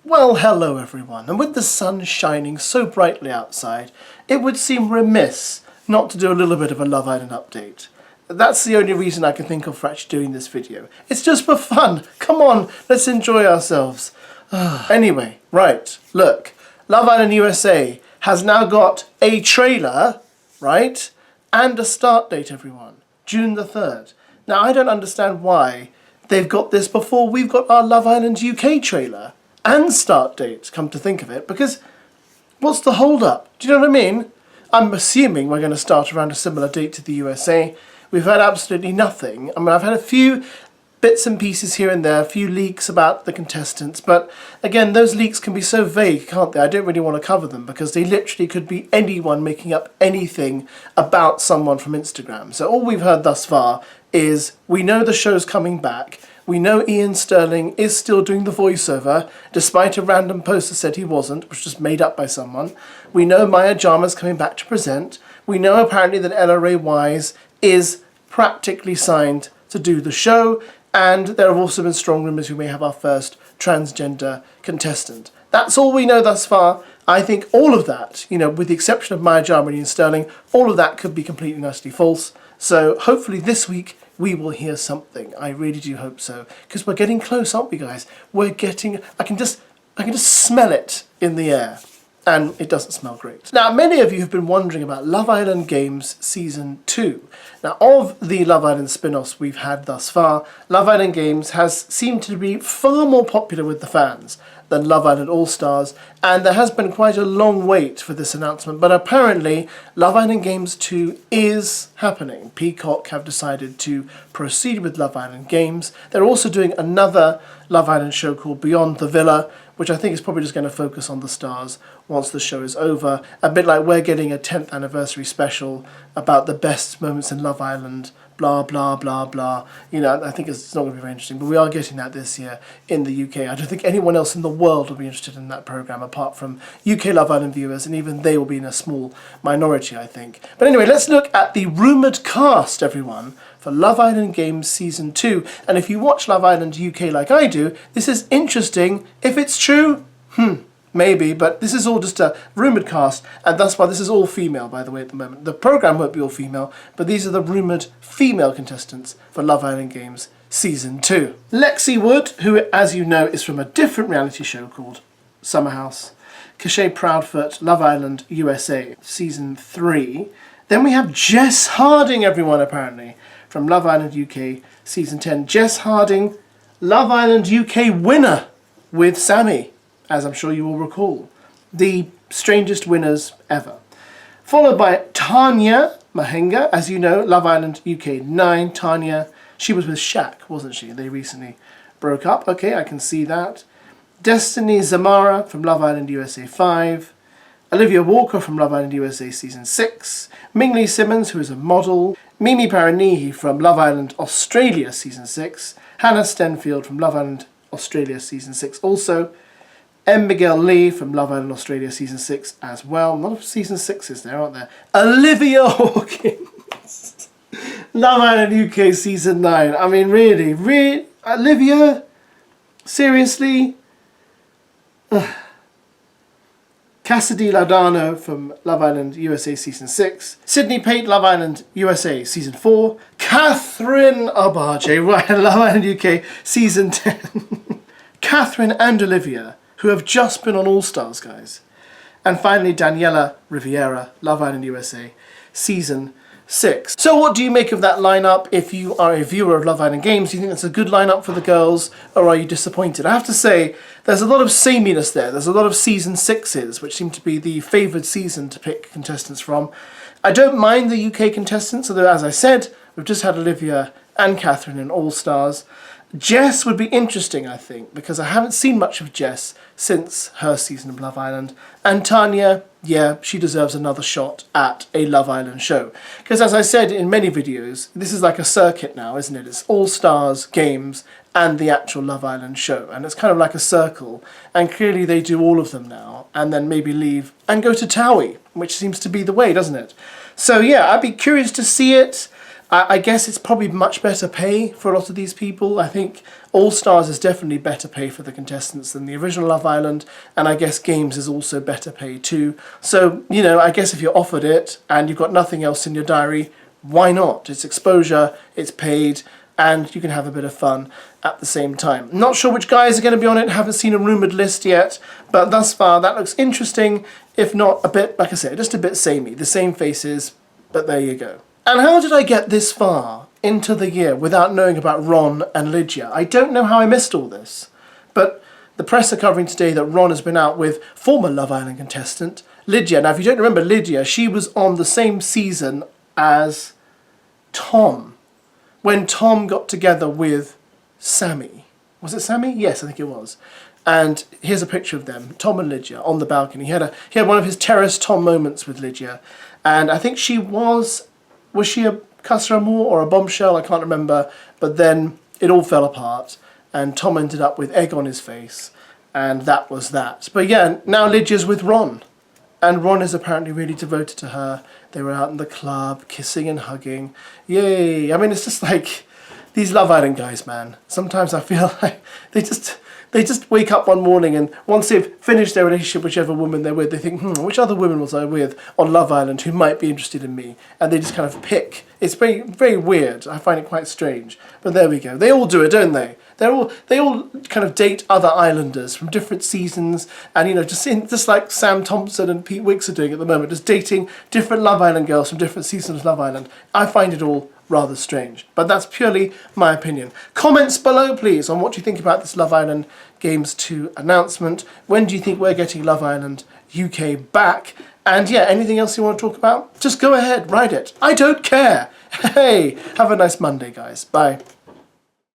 Well, hello everyone, and with the sun shining so brightly outside, it would seem remiss not to do a little bit of a Love Island update. That's the only reason I can think of for actually doing this video. It's just for fun. Come on, let's enjoy ourselves. Anyway, right, look, Love Island USA has now got a trailer, right, and a start date, everyone, June the 3rd. Now, I don't understand why they've got this before we've got our Love Island UK trailer and start date, come to think of it, because what's the hold up? Do you know what I mean? I'm assuming we're going to start around a similar date to the USA. We've had absolutely nothing. I mean, I've had a few bits and pieces here and there, a few leaks about the contestants, but again, those leaks can be so vague, can't they? I don't really want to cover them because they literally could be anyone making up anything about someone from Instagram. So all we've heard thus far is we know the show's coming back. We know Ian Sterling is still doing the voiceover, despite a random post that said he wasn't, which was just made up by someone. We know Maya Jama's coming back to present. We know apparently that Ella Ray Wise is practically signed to do the show, and there have also been strong rumours we may have our first transgender contestant. That's all we know thus far. I think all of that, you know, with the exception of Maya Jama and Ian Sterling, all of that could be completely and utterly false. So hopefully this week we will hear something. I really do hope so, because we're getting close, aren't we, guys? We're getting. I can just smell it in the air, and it doesn't smell great. Now, many of you have been wondering about Love Island Games Season 2. Now, of the Love Island spin-offs we've had thus far, Love Island Games has seemed to be far more popular with the fans than Love Island All-Stars, and there has been quite a long wait for this announcement, but apparently Love Island Games 2 is happening. Peacock have decided to proceed with Love Island Games. They're also doing another Love Island show called Beyond the Villa, which I think is probably just going to focus on the stars once the show is over. A bit like we're getting a 10th anniversary special about the best moments in Love Island, blah, blah, blah, blah. You know, I think it's not going to be very interesting, but we are getting that this year in the UK. I don't think anyone else in the world will be interested in that programme apart from UK Love Island viewers, and even they will be in a small minority, I think. But anyway, let's look at the rumoured cast, everyone, for Love Island Games Season 2. And if you watch Love Island UK like I do, this is interesting. If it's true, maybe, but this is all just a rumoured cast, and that's why this is all female, by the way, at the moment. The programme won't be all female, but these are the rumoured female contestants for Love Island Games Season 2. Lexi Wood, who, as you know, is from a different reality show called Summer House. Cachet Proudfoot, Love Island USA Season 3. Then we have Jess Harding, everyone, apparently, from Love Island UK Season 10. Jess Harding, Love Island UK winner with Sammy, as I'm sure you will recall. The strangest winners ever. Followed by Tanya Mahenga, as you know, Love Island UK 9. Tanya, she was with Shaq, wasn't she? They recently broke up. Okay, I can see that. Destiny Zamara from Love Island USA 5. Olivia Walker from Love Island USA Season 6. Mingli Simmons, who is a model. Mimi Paranihi from Love Island Australia Season 6. Hannah Stenfield from Love Island Australia Season 6 also. M. Miguel Lee from Love Island Australia Season 6 as well. A lot of Season 6s there, aren't there? Olivia Hawkins, Love Island UK Season 9. I mean, really? Olivia? Seriously? Cassidy Laudano from Love Island USA Season 6. Sydney Pate, Love Island USA Season 4. Catherine Abaje, right, Love Island UK Season 10. Catherine and Olivia, who have just been on All Stars, guys. And finally, Daniela Riviera, Love Island USA Season 6. So what do you make of that lineup? If you are a viewer of Love Island Games, do you think that's a good lineup for the girls, or are you disappointed? I have to say, there's a lot of sameness there. There's a lot of Season 6s, which seem to be the favoured season to pick contestants from. I don't mind the UK contestants, although, as I said, we've just had Olivia and Catherine in All Stars. Jess would be interesting, I think, because I haven't seen much of Jess since her season of Love Island. And Tanya, yeah, she deserves another shot at a Love Island show. Because as I said in many videos, this is like a circuit now, isn't it? It's All Stars, Games, and the actual Love Island show. And it's kind of like a circle. And clearly they do all of them now, and then maybe leave and go to Towie, which seems to be the way, doesn't it? So yeah, I'd be curious to see it. I guess it's probably much better pay for a lot of these people. I think All Stars is definitely better pay for the contestants than the original Love Island, and I guess Games is also better pay too. So, you know, I guess if you're offered it and you've got nothing else in your diary, why not? It's exposure, it's paid, and you can have a bit of fun at the same time. Not sure which guys are going to be on it, haven't seen a rumoured list yet, but thus far that looks interesting, if not a bit, like I said, just a bit samey. The same faces, but there you go. And how did I get this far into the year without knowing about Ron and Lydia? I don't know how I missed all this, but the press are covering today that Ron has been out with former Love Island contestant Lydia. Now, if you don't remember Lydia, she was on the same season as Tom, when Tom got together with Sammy. Was it Sammy? Yes, I think it was. And here's a picture of them, Tom and Lydia, on the balcony. He had one of his Terrace Tom moments with Lydia. And I think she was she a Casa Amor or a bombshell? I can't remember. But then it all fell apart. And Tom ended up with egg on his face. And that was that. But yeah, now Lydia's with Ron. And Ron is apparently really devoted to her. They were out in the club, kissing and hugging. Yay! I mean, it's just like these Love Island guys, man. Sometimes I feel like they just wake up one morning and once they've finished their relationship, whichever woman they're with, they think, which other woman was I with on Love Island who might be interested in me? And they just kind of pick. It's very, very weird. I find it quite strange. But there we go. They all do it, don't they? They all kind of date other islanders from different seasons, and you know, just like Sam Thompson and Pete Wicks are doing at the moment, just dating different Love Island girls from different seasons of Love Island. I find it all rather strange, but that's purely my opinion. Comments below, please, on what you think about this Love Island Games 2 announcement. When do you think we're getting Love Island UK back? And yeah, anything else you want to talk about? Just go ahead, write it. I don't care. Hey, have a nice Monday, guys. Bye.